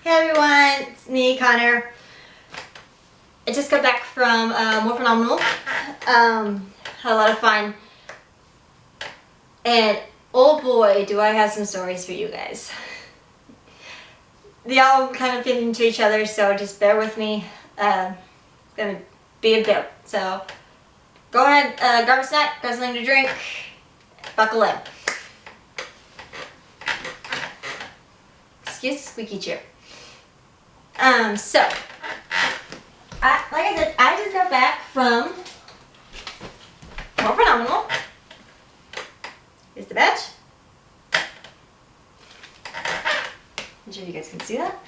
Hey everyone, it's me, Connor. I just got back from morphinominal. Had a lot of fun. And oh boy, do I have some stories for you guys. They all kind of fit into each other, so just bear with me. It's gonna be a bit. So go ahead, grab a snack, grab something to drink, buckle in. Excuse the squeaky chair. Like I said, I just got back from morphinominal. Here's the badge. I'm sure you guys can see that.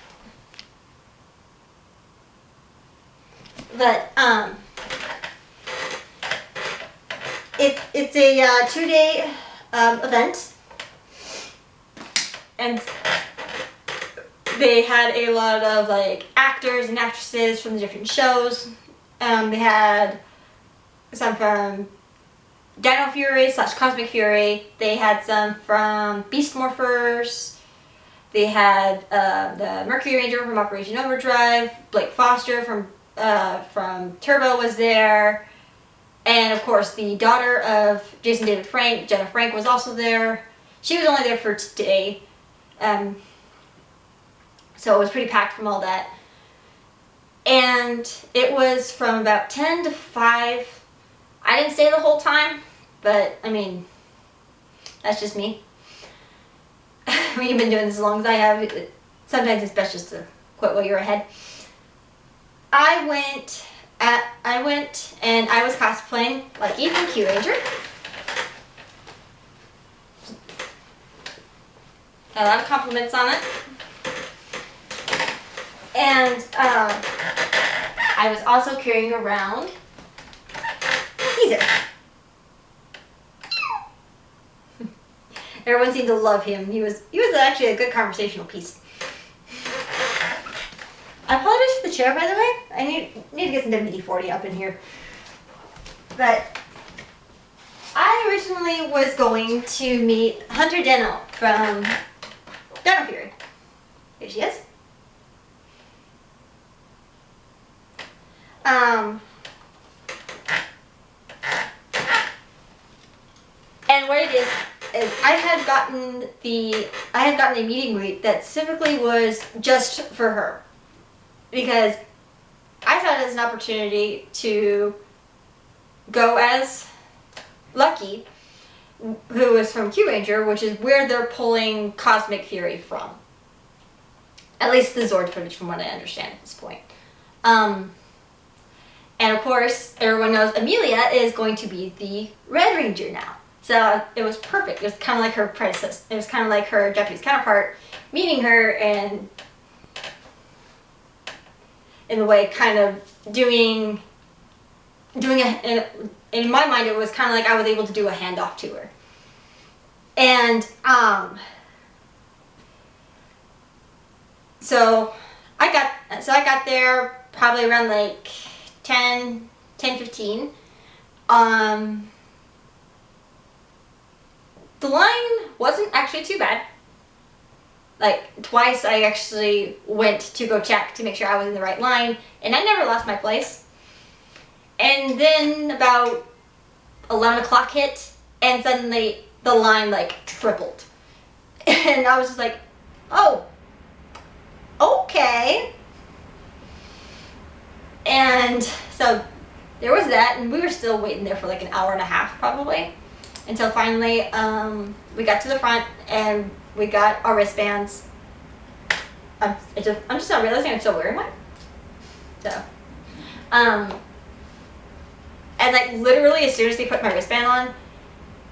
But it's a 2-day event, and they had a lot of like actors and actresses from the different shows. They had some from Dino Fury / Cosmic Fury. They had some from Beast Morphers. They had the Mercury Ranger from Operation Overdrive. Blake Foster from Turbo was there. And of course the daughter of Jason David Frank, Jenna Frank, was also there. She was only there for today. So it was pretty packed from all that. And it was from about 10 to 5. I didn't stay the whole time, but I mean, that's just me. When you've been doing this as long as I have, sometimes it's best just to quit while you're ahead. I went and I was cosplaying like Ethan Q Ranger. Had a lot of compliments on it. And I was also carrying around Caesar. Everyone seemed to love him. He was actually a good conversational piece. I apologize for the chair, by the way. I need to get some WD-40 up in here. But I originally was going to meet Hunter Deno from Dino Fury. Here she is. And what it is I had gotten a meet and greet that specifically was just for her, because I saw it as an opportunity to go as Lucky, who is from Q Ranger, which is where they're pulling Cosmic Fury from. At least the Zord footage, from what I understand at this point. And of course, everyone knows Amelia is going to be the Red Ranger now. So it was perfect. It was kind of like her predecessor. It was kind of like her Japanese counterpart, meeting her and in a way kind of doing in my mind it was kind of like I was able to do a handoff to her. And so I got there probably around like 10:15. The line wasn't actually too bad. Like twice I actually went to go check to make sure I was in the right line, and I never lost my place. And then about 11 o'clock hit, and suddenly the line like tripled. And I was just like, oh, okay. And so there was that, and we were still waiting there for like an hour and a half probably, until finally we got to the front and we got our wristbands. I'm just not realizing I'm still wearing one. So, and like literally as soon as they put my wristband on,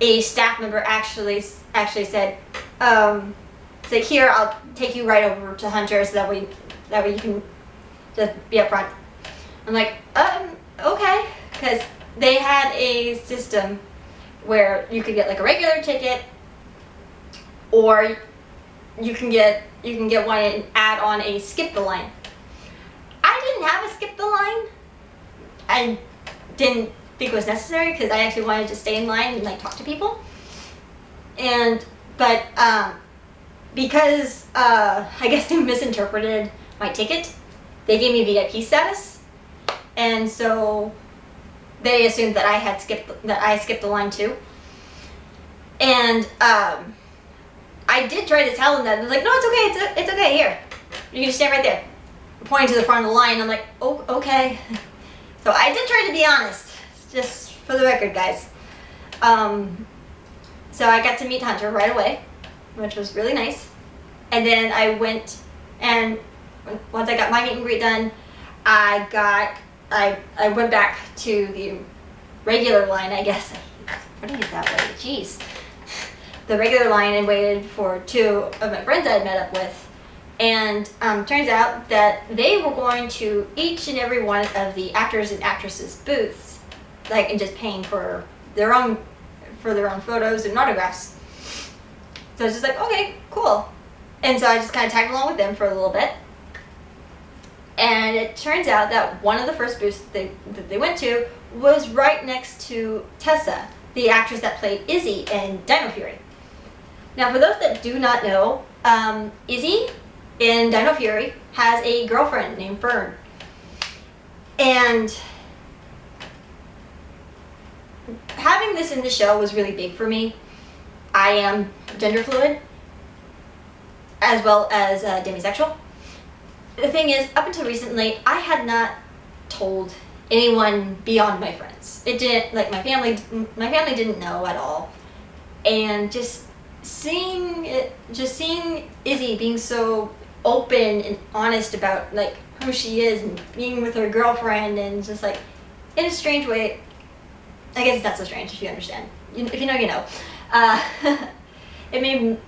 a staff member actually said, it's like, here, I'll take you right over to Hunter so that way you can just be up front. I'm like, okay, because they had a system where you could get like a regular ticket, or you can get one and add on a skip the line. I didn't have a skip the line. I didn't think it was necessary because I actually wanted to stay in line and like talk to people. But because I guess they misinterpreted my ticket, they gave me VIP status, and so they assumed that I skipped the line too. And I did try to tell them that. They're like, no, it's okay, it's okay, here. You can just stand right there. Pointing to the front of the line. I'm like, oh, okay. So I did try to be honest, just for the record, guys. So I got to meet Hunter right away, which was really nice. And then I went, and once I got my meet and greet done, I went back to the regular line, I guess. Putting it that way, jeez. The regular line, and waited for 2 of my friends I had met up with. And turns out that they were going to each and every one of the actors and actresses' booths, like, and just paying for their own photos and autographs. So I was just like, okay, cool. And so I just kind of tagged along with them for a little bit. And it turns out that one of the first booths that they went to was right next to Tessa, the actress that played Izzy in Dino Fury. Now, for those that do not know, Izzy in Dino Fury has a girlfriend named Fern. And having this in the show was really big for me. I am gender fluid, as well as demisexual. The thing is, up until recently, I had not told anyone beyond my friends. It didn't, like, my family didn't know at all. And just seeing Izzy being so open and honest about, like, who she is and being with her girlfriend, and just, like, in a strange way, I guess it's not so strange if you understand. If you know, you know. It made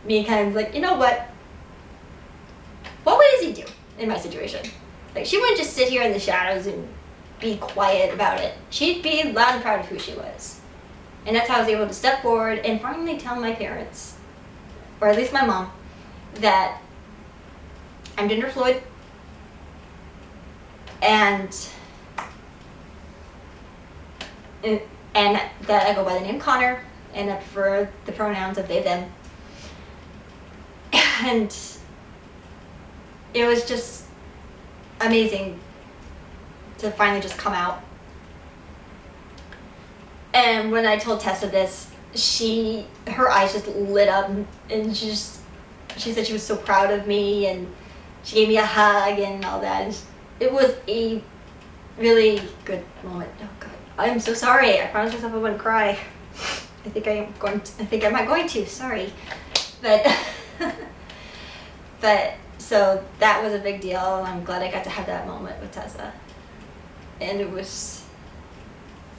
me kind of like, you know what? What would Izzy do in my situation? Like, she wouldn't just sit here in the shadows and be quiet about it. She'd be loud and proud of who she was. And that's how I was able to step forward and finally tell my parents, or at least my mom, that I'm gender fluid, and that I go by the name Connor, and I prefer the pronouns of they, them. And it was just amazing to finally just come out. And when I told Tessa this, her eyes just lit up, and she said she was so proud of me, and she gave me a hug and all that. And it was a really good moment. Oh God, I'm so sorry. I promised myself I wouldn't cry. I think I'm not going to. Sorry, but so that was a big deal. I'm glad I got to have that moment with Tessa, and it was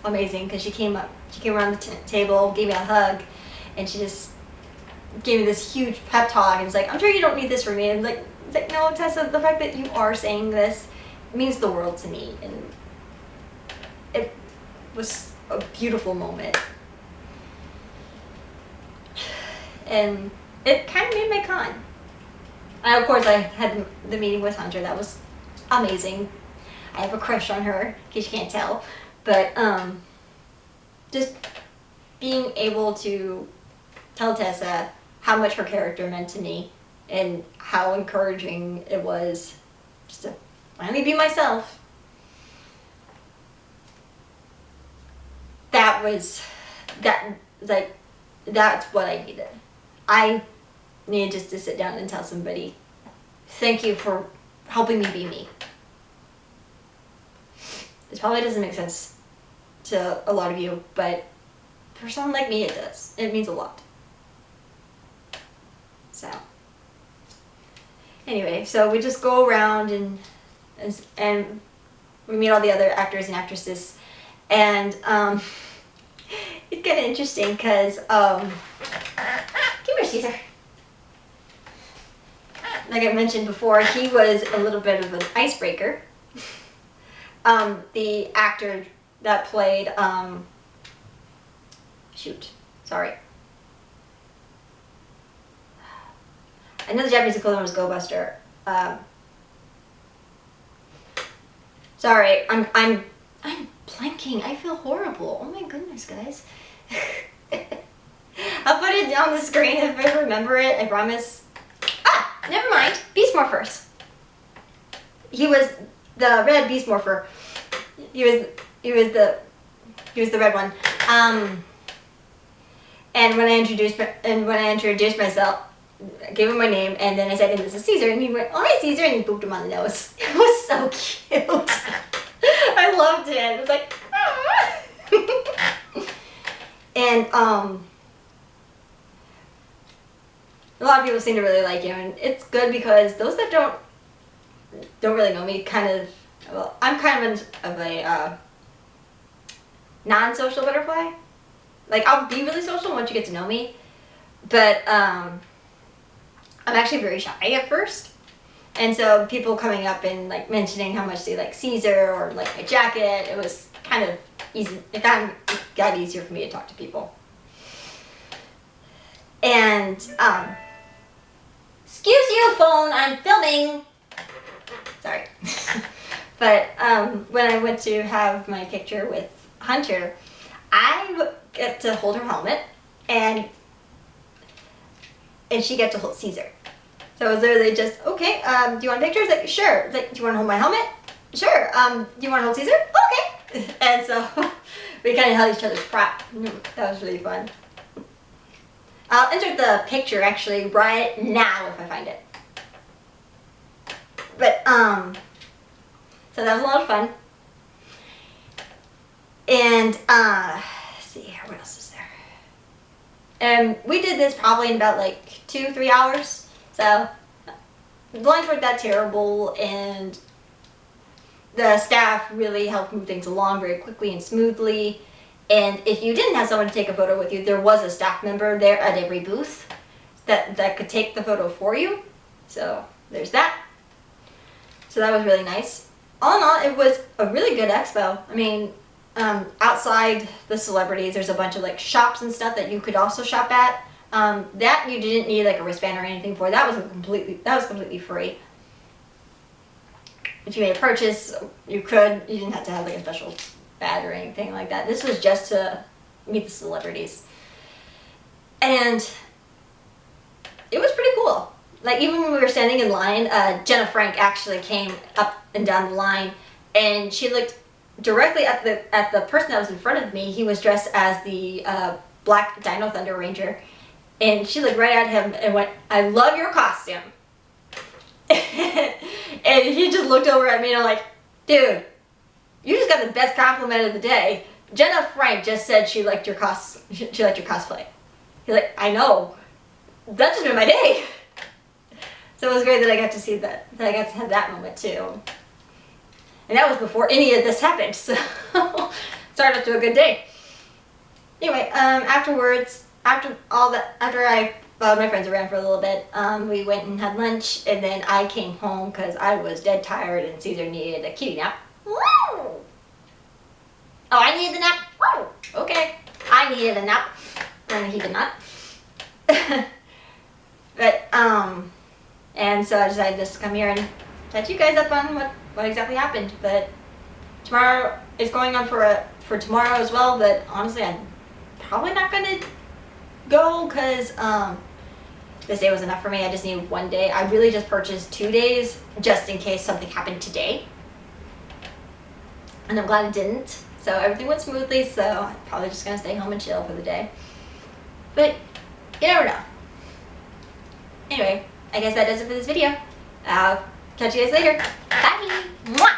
amazing because she came around the table, gave me a hug, and she just gave me this huge pep talk, and was like, I'm sure you don't need this from me. And it's like, no, Tessa, the fact that you are saying this means the world to me. And it was a beautiful moment. And it kind of made my con. And of course, I had the meeting with Hunter. That was amazing. I have a crush on her, in case you can't tell. But just being able to tell Tessa how much her character meant to me, and how encouraging it was just to finally be myself. That's what I needed. I needed just to sit down and tell somebody, thank you for helping me be me. This probably doesn't make sense to a lot of you, but for someone like me, it does. It means a lot. So, anyway, so we just go around and we meet all the other actors and actresses, and it's kind of interesting because come here, Caesar. Like I mentioned before, he was a little bit of an icebreaker. The actor that played, I know the Japanese equivalent was Go Buster. Sorry, I'm blanking. I feel horrible. Oh my goodness, guys. I'll put it on the screen if I remember it, I promise. never mind. Beast morphers. He was the red beast morpher. He was the red one. And when I introduced myself, I gave him my name, and then I said, "This is Caesar," and he went, "Oh, hi, Caesar," and he booped him on the nose. It was so cute. I loved it. It was like, ah. And a lot of people seem to really like him, and it's good because those that don't really know me I'm kind of a non-social butterfly. Like, I'll be really social once you get to know me, but I'm actually very shy at first. And so people coming up and like mentioning how much they like Caesar or like my jacket, it was kind of easy. It got easier for me to talk to people. And excuse you, phone, I'm filming. Sorry. But when I went to have my picture with Hunter, I get to hold her helmet, and she got to hold Caesar. So it was literally just, okay, do you want a picture? It's like, sure. It's like, do you want to hold my helmet? Sure. Do you want to hold Caesar? Okay. And so we kind of held each other's prop. That was really fun. I'll insert the picture actually right now if I find it. But, so that was a lot of fun. And, let's see, what else is there? And we did this probably in about like 2-3 hours. So, the lines weren't that terrible, and the staff really helped move things along very quickly and smoothly. And if you didn't have someone to take a photo with you, there was a staff member there at every booth that could take the photo for you. So, there's that. So that was really nice. All in all, it was a really good expo. I mean, outside the celebrities, there's a bunch of like shops and stuff that you could also shop at. That you didn't need like a wristband or anything for. That was completely free. If you made a purchase, you didn't have to have like a special bag or anything like that. This was just to meet the celebrities. And it was pretty cool. Like, even when we were standing in line, Jenna Frank actually came up and down the line, and she looked directly at the person that was in front of me. He was dressed as the Black Dino Thunder Ranger, and she looked right at him and went, "I love your costume." And he just looked over at me, and I'm like, "Dude, you just got the best compliment of the day. Jenna Frank just said she liked your cosplay." He's like, "I know. That just made my day." So it was great that I got to see that I got to have that moment too. And that was before any of this happened, so started off to a good day. Anyway, afterwards, after I followed my friends around for a little bit, we went and had lunch, and then I came home because I was dead tired and Caesar needed a kitty nap. Woo! Oh, I needed the nap? Woo! Okay. I needed a nap, and he did not. But, and so I decided just to come here and catch you guys up on what exactly happened. But tomorrow is going on for tomorrow as well, but honestly I'm probably not going to go because this day was enough for me. I just needed 1 day. I really just purchased 2 days just in case something happened today. And I'm glad it didn't. So everything went smoothly, so I'm probably just going to stay home and chill for the day. But you never know. Anyway, I guess that does it for this video. I'll catch you guys later. Bye! Mwah!